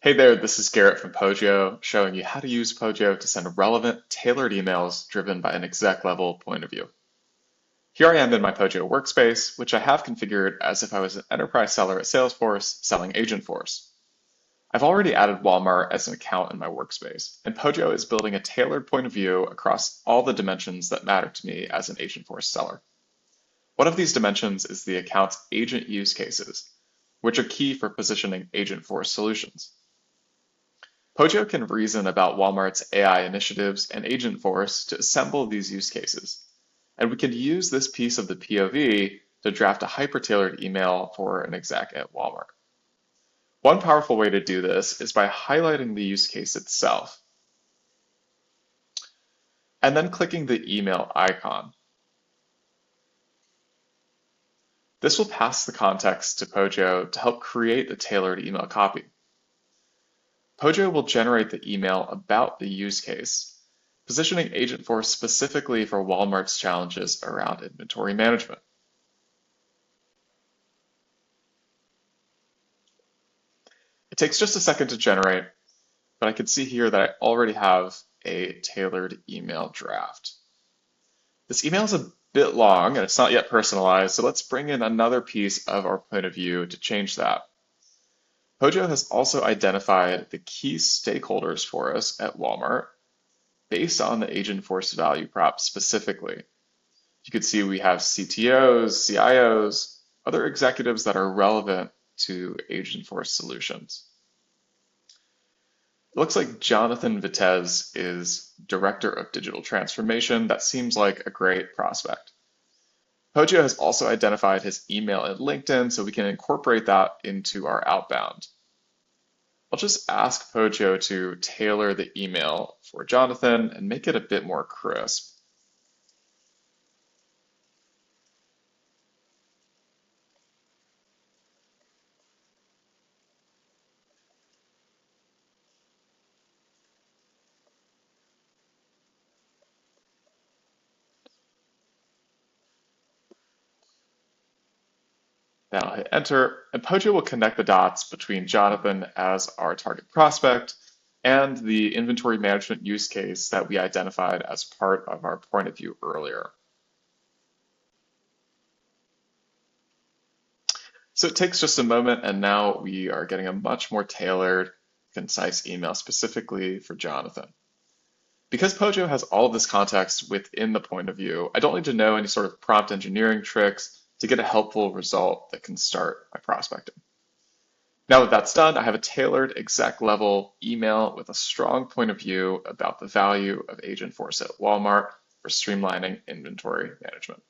Hey there, this is Garrett from Poggio, showing you how to use Poggio to send relevant, tailored emails driven by an exec level point of view. Here I am in my Poggio workspace, which I have configured as if I was an enterprise seller at Salesforce selling Agentforce. I've already added Walmart as an account in my workspace, and Poggio is building a tailored point of view across all the dimensions that matter to me as an Agentforce seller. One of these dimensions is the account's agent use cases, which are key for positioning Agentforce solutions. Poggio can reason about Walmart's AI initiatives and Agentforce to assemble these use cases. And we can use this piece of the POV to draft a hyper-tailored email for an exec at Walmart. One powerful way to do this is by highlighting the use case itself and then clicking the email icon. This will pass the context to Poggio to help create the tailored email copy. Poggio will generate the email about the use case, positioning Agentforce specifically for Walmart's challenges around inventory management. It takes just a second to generate, but I can see here that I already have a tailored email draft. This email is a bit long and it's not yet personalized, so let's bring in another piece of our point of view to change that. Poggio has also identified the key stakeholders for us at Walmart based on the Agentforce value prop specifically. You can see we have CTOs, CIOs, other executives that are relevant to Agentforce solutions. It looks like Jonathan Vitez is Director of Digital Transformation. That seems like a great prospect. Poggio has also identified his email at LinkedIn, so we can incorporate that into our outbound. I'll just ask Poggio to tailor the email for Jonathan and make it a bit more crisp. Now I'll hit enter, and Poggio will connect the dots between Jonathan as our target prospect and the inventory management use case that we identified as part of our point of view earlier. So it takes just a moment, and now we are getting a much more tailored, concise email specifically for Jonathan. Because Poggio has all of this context within the point of view, I don't need to know any sort of prompt engineering tricks to get a helpful result that can start my prospecting. Now that that's done, I have a tailored exec level email with a strong point of view about the value of Agentforce at Walmart for streamlining inventory management.